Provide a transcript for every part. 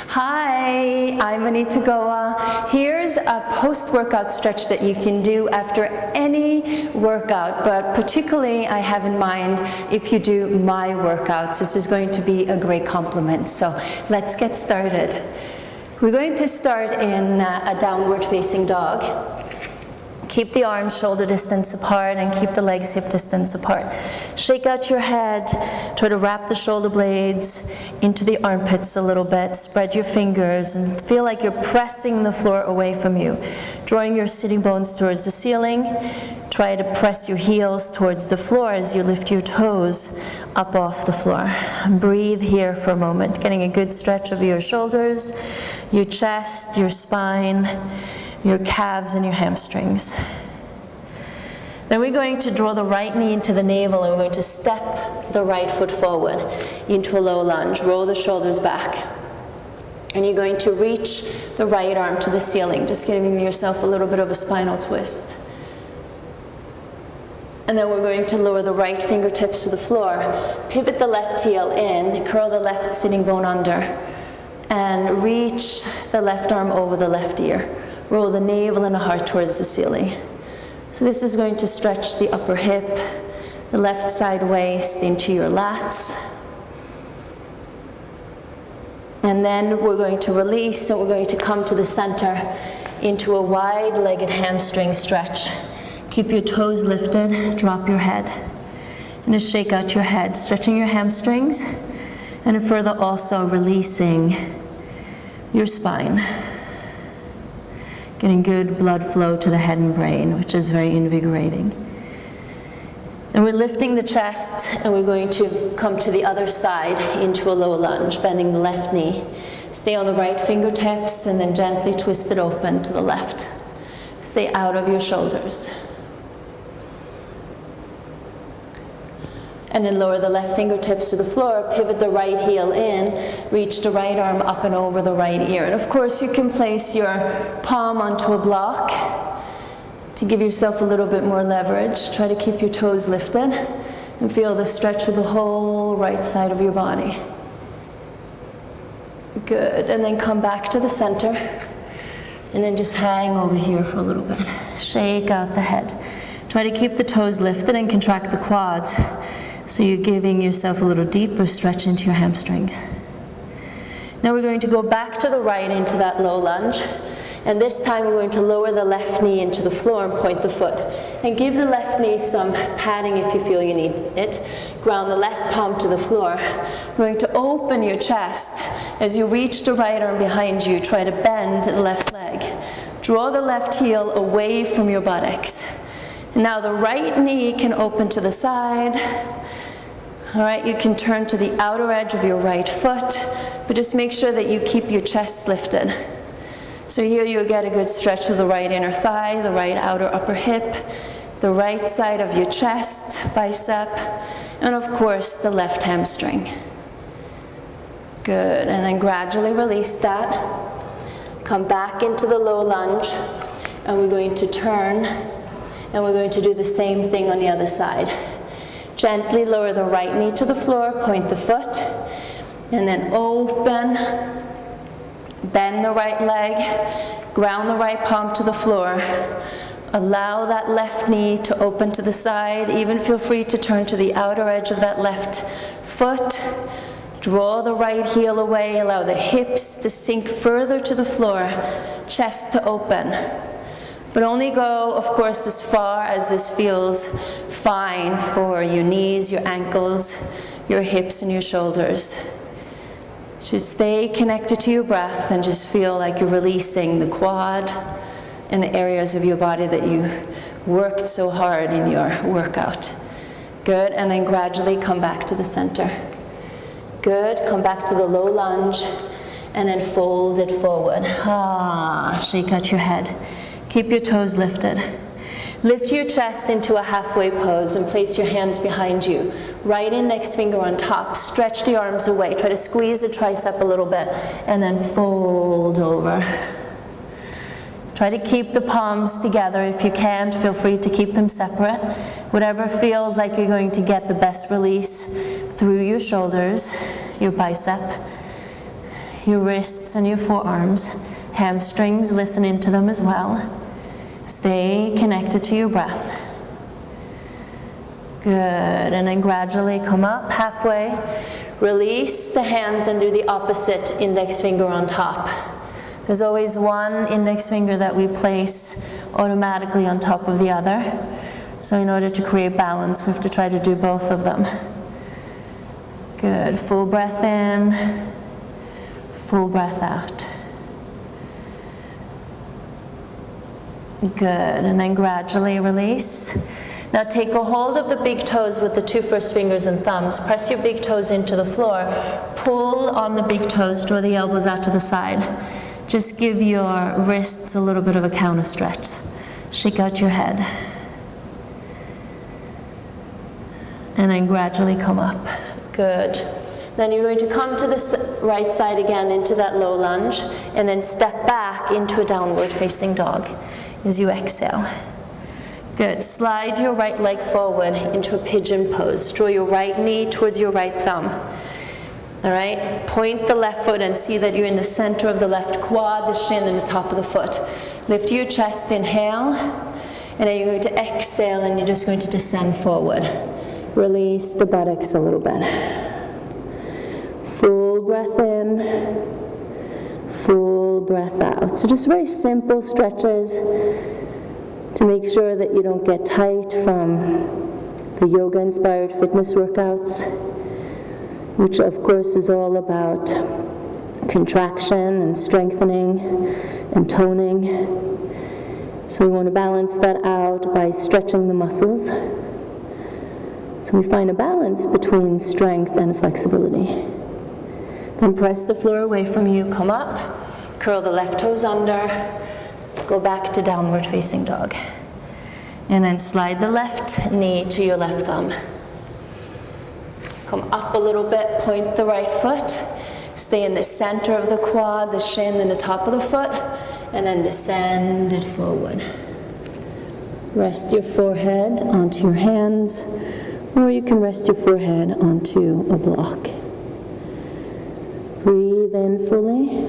Hi, I'm Anita. Here's a post-workout stretch that you can do after any workout, but particularly I have in mind if you do my workouts. This is going to be a great complement. So let's get started. We're going to start in a downward facing dog. Keep the arms shoulder distance apart and keep the legs hip distance apart. Shake out your head. Try to wrap the shoulder blades into the armpits a little bit. Spread your fingers and feel like you're pressing the floor away from you. Drawing your sitting bones towards the ceiling. Try to press your heels towards the floor as you lift your toes up off the floor. And breathe here for a moment, getting a good stretch of your shoulders, your chest, your spine, your calves and your hamstrings. Then we're going to draw the right knee into the navel and we're going to step the right foot forward into a low lunge. Roll the shoulders back. And you're going to reach the right arm to the ceiling, just giving yourself a little bit of a spinal twist. And then we're going to lower the right fingertips to the floor. Pivot the left heel in, curl the left sitting bone under, and reach the left arm over the left ear. Roll the navel and the heart towards the ceiling. So this is going to stretch the upper hip, the left side waist into your lats. And then we're going to release, and we're going to come to the center into a wide-legged hamstring stretch. Keep your toes lifted, drop your head. And just shake out your head, stretching your hamstrings, and further also releasing your spine. Getting good blood flow to the head and brain, which is very invigorating. And we're lifting the chest, and we're going to come to the other side into a low lunge, bending the left knee. Stay on the right fingertips, and then gently twist it open to the left. Stay out of your shoulders. And then lower the left fingertips to the floor, pivot the right heel in, reach the right arm up and over the right ear. And of course you can place your palm onto a block to give yourself a little bit more leverage. Try to keep your toes lifted and feel the stretch of the whole right side of your body. Good, and then come back to the center and then just hang over here for a little bit. Shake out the head. Try to keep the toes lifted and contract the quads. So you're giving yourself a little deeper stretch into your hamstrings. Now we're going to go back to the right into that low lunge. And this time we're going to lower the left knee into the floor and point the foot. And give the left knee some padding if you feel you need it. Ground the left palm to the floor. You're going to open your chest. As you reach the right arm behind you, try to bend the left leg. Draw the left heel away from your buttocks. And now the right knee can open to the side. All right, you can turn to the outer edge of your right foot, but just make sure that you keep your chest lifted. So here you'll get a good stretch of the right inner thigh, the right outer upper hip, the right side of your chest, bicep, and of course the left hamstring. Good, and then gradually release that. Come back into the low lunge, and we're going to turn, and we're going to do the same thing on the other side. Gently lower the right knee to the floor, point the foot, and then open, bend the right leg, ground the right palm to the floor. Allow that left knee to open to the side. Even feel free to turn to the outer edge of that left foot. Draw the right heel away, allow the hips to sink further to the floor, chest to open. But only go, of course, as far as this feels fine for your knees, your ankles, your hips, and your shoulders. Just stay connected to your breath and just feel like you're releasing the quad and the areas of your body that you worked so hard in your workout. Good, and then gradually come back to the center. Good, come back to the low lunge, and then fold it forward. Shake out your head. Keep your toes lifted. Lift your chest into a halfway pose and place your hands behind you. Right index finger on top. Stretch the arms away. Try to squeeze the tricep a little bit and then fold over. Try to keep the palms together. If you can't, feel free to keep them separate. Whatever feels like you're going to get the best release through your shoulders, your bicep, your wrists and your forearms. Hamstrings, listen into them as well. Stay connected to your breath. Good, and then gradually come up halfway. Release the hands and do the opposite index finger on top. There's always one index finger that we place automatically on top of the other. So in order to create balance, we have to try to do both of them. Good, full breath in, full breath out. Good, and then gradually release. Now take a hold of the big toes with the 2 first fingers and thumbs. Press your big toes into the floor. Pull on the big toes, draw the elbows out to the side. Just give your wrists a little bit of a counter stretch. Shake out your head. And then gradually come up. Good. Then you're going to come to the right side again into that low lunge, and then step back into a downward facing dog as you exhale. Good. Slide your right leg forward into a pigeon pose. Draw your right knee towards your right thumb. All right? Point the left foot and see that you're in the center of the left quad, the shin, and the top of the foot. Lift your chest, inhale, and then you're going to exhale, and you're just going to descend forward. Release the buttocks a little bit. Full breath in, full breath out. So just very simple stretches to make sure that you don't get tight from the yoga-inspired fitness workouts, which of course is all about contraction and strengthening and toning. So we want to balance that out by stretching the muscles. So we find a balance between strength and flexibility. Then press the floor away from you, come up, curl the left toes under, go back to downward facing dog. And then slide the left knee to your left thumb. Come up a little bit, point the right foot, stay in the center of the quad, the shin, and the top of the foot, and then descend it forward. Rest your forehead onto your hands, or you can rest your forehead onto a block. Breathe in fully.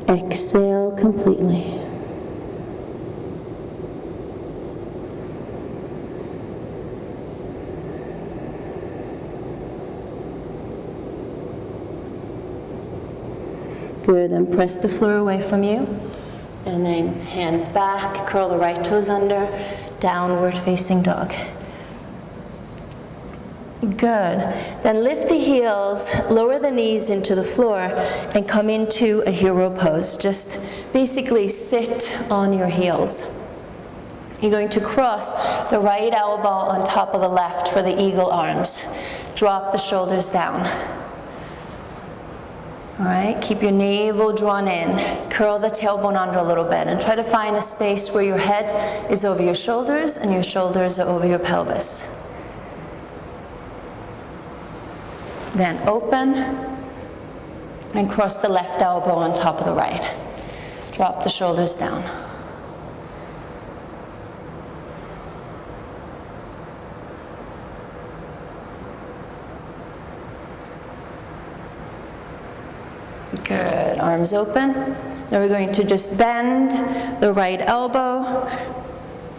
Exhale completely. Good, and press the floor away from you. And then hands back, curl the right toes under, downward facing dog. Good. Then lift the heels, lower the knees into the floor, and come into a hero pose. Just basically sit on your heels. You're going to cross the right elbow on top of the left for the eagle arms. Drop the shoulders down. All right, keep your navel drawn in. Curl the tailbone under a little bit and try to find a space where your head is over your shoulders and your shoulders are over your pelvis. Then open and cross the left elbow on top of the right. Drop the shoulders down. Good, arms open. Now we're going to just bend the right elbow,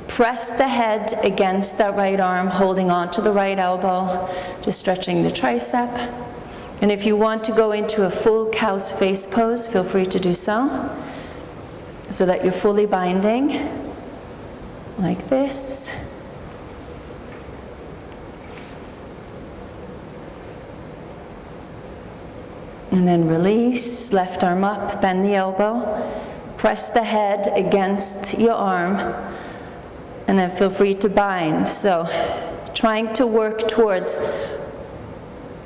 press the head against that right arm, holding on to the right elbow, just stretching the tricep. And if you want to go into a full cow's face pose, feel free to do so that you're fully binding, like this. And then release, left arm up, bend the elbow, press the head against your arm, and then feel free to bind. So trying to work towards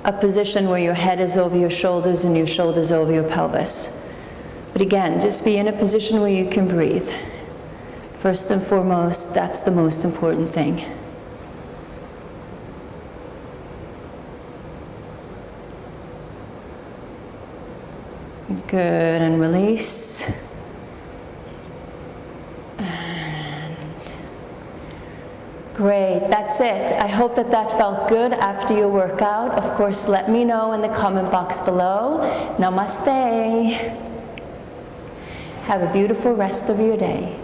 a position where your head is over your shoulders and your shoulders over your pelvis. But again, just be in a position where you can breathe. First and foremost, that's the most important thing. Good, and release. And great. right, that's it. I hope that that felt good after your workout. Of course, let me know in the comment box below. Namaste. Have a beautiful rest of your day.